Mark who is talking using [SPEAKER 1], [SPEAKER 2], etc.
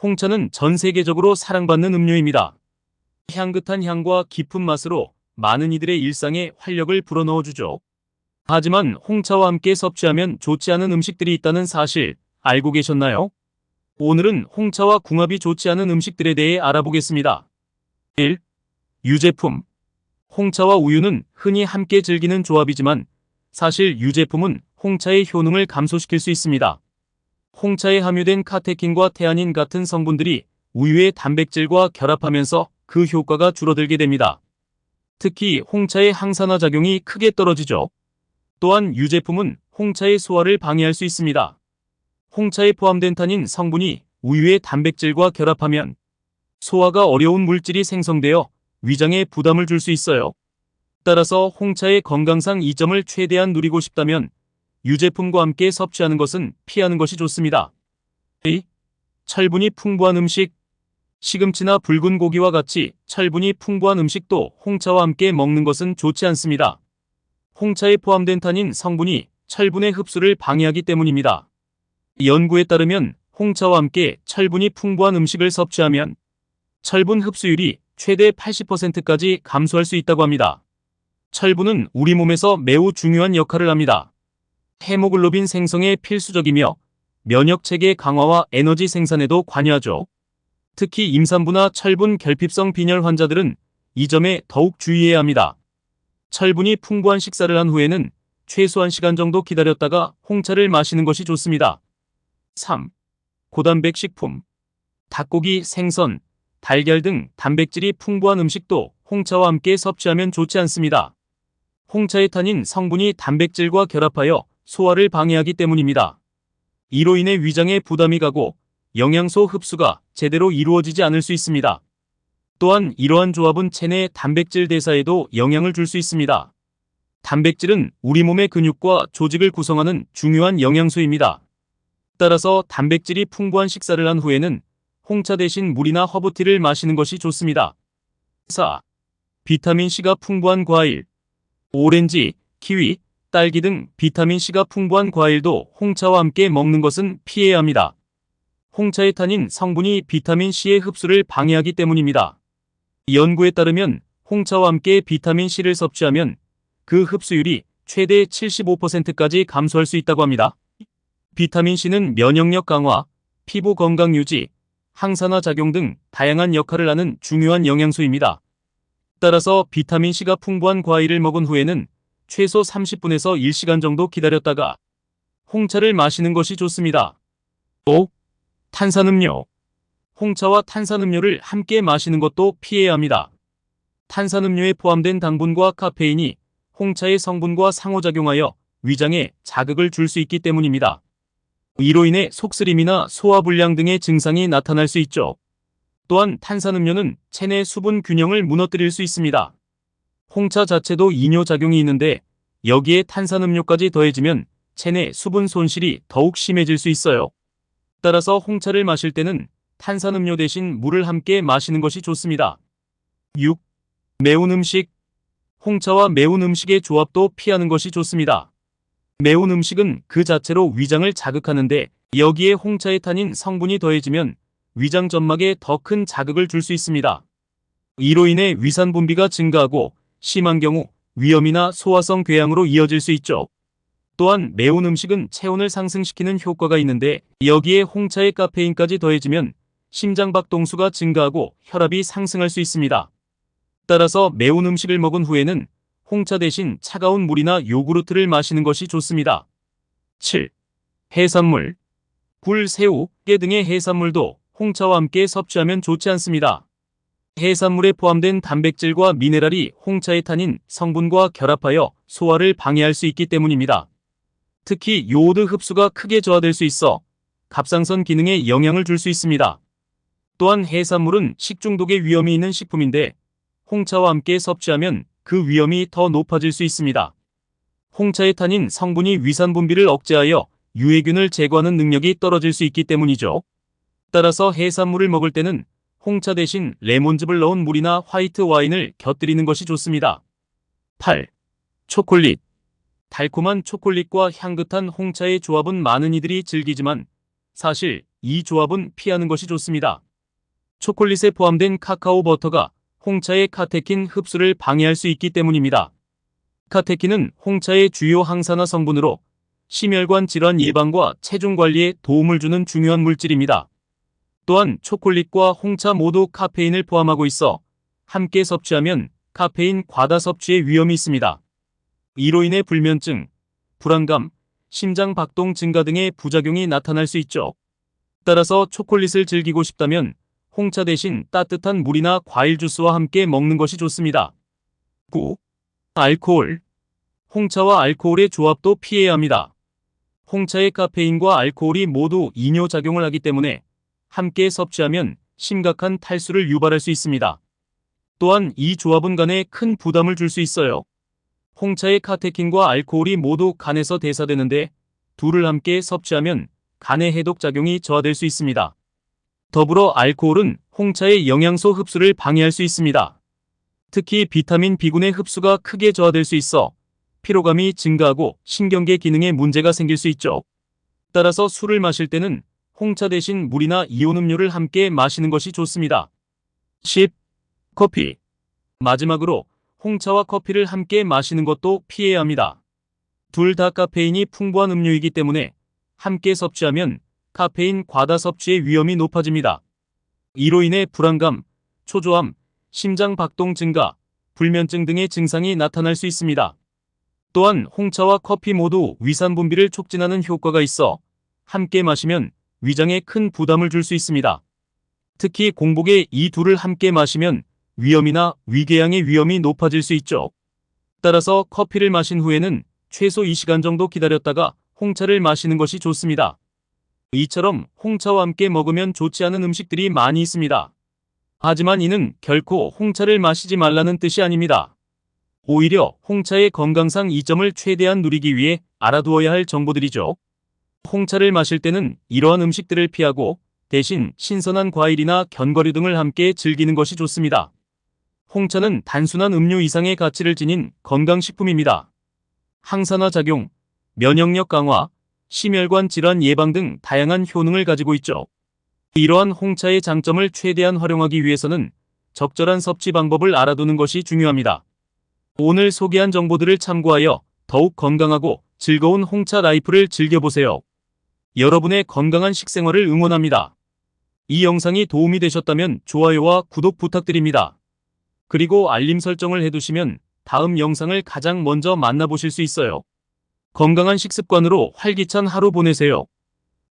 [SPEAKER 1] 홍차는 전 세계적으로 사랑받는 음료입니다. 향긋한 향과 깊은 맛으로 많은 이들의 일상에 활력을 불어넣어주죠. 하지만 홍차와 함께 섭취하면 좋지 않은 음식들이 있다는 사실 알고 계셨나요? 오늘은 홍차와 궁합이 좋지 않은 음식들에 대해 알아보겠습니다. 1. 유제품. 홍차와 우유는 흔히 함께 즐기는 조합이지만 사실 유제품은 홍차의 효능을 감소시킬 수 있습니다. 홍차에 함유된 카테킨과 태아닌 같은 성분들이 우유의 단백질과 결합하면서 그 효과가 줄어들게 됩니다. 특히 홍차의 항산화 작용이 크게 떨어지죠. 또한 유제품은 홍차의 소화를 방해할 수 있습니다. 홍차에 포함된 타닌 성분이 우유의 단백질과 결합하면 소화가 어려운 물질이 생성되어 위장에 부담을 줄 수 있어요. 따라서 홍차의 건강상 이점을 최대한 누리고 싶다면 유제품과 함께 섭취하는 것은 피하는 것이 좋습니다. 2. 철분이 풍부한 음식. 시금치나 붉은 고기와 같이 철분이 풍부한 음식도 홍차와 함께 먹는 것은 좋지 않습니다. 홍차에 포함된 타닌 성분이 철분의 흡수를 방해하기 때문입니다. 연구에 따르면 홍차와 함께 철분이 풍부한 음식을 섭취하면 철분 흡수율이 최대 80%까지 감소할 수 있다고 합니다. 철분은 우리 몸에서 매우 중요한 역할을 합니다. 헤모글로빈 생성에 필수적이며 면역체계 강화와 에너지 생산에도 관여하죠. 특히 임산부나 철분 결핍성 빈혈 환자들은 이 점에 더욱 주의해야 합니다. 철분이 풍부한 식사를 한 후에는 최소 1시간 정도 기다렸다가 홍차를 마시는 것이 좋습니다. 3. 고단백 식품. 닭고기, 생선, 달걀 등 단백질이 풍부한 음식도 홍차와 함께 섭취하면 좋지 않습니다. 홍차에 타닌 성분이 단백질과 결합하여 소화를 방해하기 때문입니다. 이로 인해 위장에 부담이 가고 영양소 흡수가 제대로 이루어지지 않을 수 있습니다. 또한 이러한 조합은 체내 단백질 대사에도 영향을 줄 수 있습니다. 단백질은 우리 몸의 근육과 조직을 구성하는 중요한 영양소입니다. 따라서 단백질이 풍부한 식사를 한 후에는 홍차 대신 물이나 허브티를 마시는 것이 좋습니다. 4. 비타민C가 풍부한 과일. 오렌지, 키위, 딸기 등 비타민C가 풍부한 과일도 홍차와 함께 먹는 것은 피해야 합니다. 홍차에 타닌 성분이 비타민C의 흡수를 방해하기 때문입니다. 연구에 따르면 홍차와 함께 비타민C를 섭취하면 그 흡수율이 최대 75%까지 감소할 수 있다고 합니다. 비타민C는 면역력 강화, 피부 건강 유지, 항산화 작용 등 다양한 역할을 하는 중요한 영양소입니다. 따라서 비타민C가 풍부한 과일을 먹은 후에는 최소 30분에서 1시간 정도 기다렸다가 홍차를 마시는 것이 좋습니다. 5. 탄산음료. 홍차와 탄산음료를 함께 마시는 것도 피해야 합니다. 탄산음료에 포함된 당분과 카페인이 홍차의 성분과 상호작용하여 위장에 자극을 줄 수 있기 때문입니다. 이로 인해 속쓰림이나 소화불량 등의 증상이 나타날 수 있죠. 또한 탄산음료는 체내 수분 균형을 무너뜨릴 수 있습니다. 홍차 자체도 이뇨작용이 있는데 여기에 탄산음료까지 더해지면 체내 수분 손실이 더욱 심해질 수 있어요. 따라서 홍차를 마실 때는 탄산음료 대신 물을 함께 마시는 것이 좋습니다. 6. 매운 음식. 홍차와 매운 음식의 조합도 피하는 것이 좋습니다. 매운 음식은 그 자체로 위장을 자극하는데 여기에 홍차에 타닌 성분이 더해지면 위장 점막에 더 큰 자극을 줄 수 있습니다. 이로 인해 위산 분비가 증가하고 심한 경우 위염이나 소화성 궤양으로 이어질 수 있죠. 또한 매운 음식은 체온을 상승시키는 효과가 있는데 여기에 홍차의 카페인까지 더해지면 심장박동수가 증가하고 혈압이 상승할 수 있습니다. 따라서 매운 음식을 먹은 후에는 홍차 대신 차가운 물이나 요구르트를 마시는 것이 좋습니다. 7. 해산물. 굴, 새우, 깨 등의 해산물도 홍차와 함께 섭취하면 좋지 않습니다. 해산물에 포함된 단백질과 미네랄이 홍차에 타닌 성분과 결합하여 소화를 방해할 수 있기 때문입니다. 특히 요오드 흡수가 크게 저하될 수 있어 갑상선 기능에 영향을 줄 수 있습니다. 또한 해산물은 식중독의 위험이 있는 식품인데 홍차와 함께 섭취하면 그 위험이 더 높아질 수 있습니다. 홍차에 타닌 성분이 위산 분비를 억제하여 유해균을 제거하는 능력이 떨어질 수 있기 때문이죠. 따라서 해산물을 먹을 때는 홍차 대신 레몬즙을 넣은 물이나 화이트 와인을 곁들이는 것이 좋습니다. 8. 초콜릿. 달콤한 초콜릿과 향긋한 홍차의 조합은 많은 이들이 즐기지만 사실 이 조합은 피하는 것이 좋습니다. 초콜릿에 포함된 카카오 버터가 홍차의 카테킨 흡수를 방해할 수 있기 때문입니다. 카테킨은 홍차의 주요 항산화 성분으로 심혈관 질환 예방과 체중 관리에 도움을 주는 중요한 물질입니다. 또한 초콜릿과 홍차 모두 카페인을 포함하고 있어 함께 섭취하면 카페인 과다 섭취의 위험이 있습니다. 이로 인해 불면증, 불안감, 심장 박동 증가 등의 부작용이 나타날 수 있죠. 따라서 초콜릿을 즐기고 싶다면 홍차 대신 따뜻한 물이나 과일 주스와 함께 먹는 것이 좋습니다. 9. 알코올. 홍차와 알코올의 조합도 피해야 합니다. 홍차의 카페인과 알코올이 모두 이뇨작용을 하기 때문에 함께 섭취하면 심각한 탈수를 유발할 수 있습니다. 또한 이 조합은 간에 큰 부담을 줄 수 있어요. 홍차의 카테킨과 알코올이 모두 간에서 대사되는데 둘을 함께 섭취하면 간의 해독작용이 저하될 수 있습니다. 더불어 알코올은 홍차의 영양소 흡수를 방해할 수 있습니다. 특히 비타민 B군의 흡수가 크게 저하될 수 있어 피로감이 증가하고 신경계 기능에 문제가 생길 수 있죠. 따라서 술을 마실 때는 홍차 대신 물이나 이온 음료를 함께 마시는 것이 좋습니다. 10. 커피. 마지막으로 홍차와 커피를 함께 마시는 것도 피해야 합니다. 둘 다 카페인이 풍부한 음료이기 때문에 함께 섭취하면 카페인 과다 섭취의 위험이 높아집니다. 이로 인해 불안감, 초조함, 심장 박동 증가, 불면증 등의 증상이 나타날 수 있습니다. 또한 홍차와 커피 모두 위산 분비를 촉진하는 효과가 있어 함께 마시면 위장에 큰 부담을 줄 수 있습니다. 특히 공복에 이 둘을 함께 마시면 위염이나 위궤양의 위험이 높아질 수 있죠. 따라서 커피를 마신 후에는 최소 2시간 정도 기다렸다가 홍차를 마시는 것이 좋습니다. 이처럼 홍차와 함께 먹으면 좋지 않은 음식들이 많이 있습니다. 하지만 이는 결코 홍차를 마시지 말라는 뜻이 아닙니다. 오히려 홍차의 건강상 이점을 최대한 누리기 위해 알아두어야 할 정보들이죠. 홍차를 마실 때는 이러한 음식들을 피하고 대신 신선한 과일이나 견과류 등을 함께 즐기는 것이 좋습니다. 홍차는 단순한 음료 이상의 가치를 지닌 건강식품입니다. 항산화 작용, 면역력 강화, 심혈관 질환 예방 등 다양한 효능을 가지고 있죠. 이러한 홍차의 장점을 최대한 활용하기 위해서는 적절한 섭취 방법을 알아두는 것이 중요합니다. 오늘 소개한 정보들을 참고하여 더욱 건강하고 즐거운 홍차 라이프를 즐겨보세요. 여러분의 건강한 식생활을 응원합니다. 이 영상이 도움이 되셨다면 좋아요와 구독 부탁드립니다. 그리고 알림 설정을 해두시면 다음 영상을 가장 먼저 만나보실 수 있어요. 건강한 식습관으로 활기찬 하루 보내세요.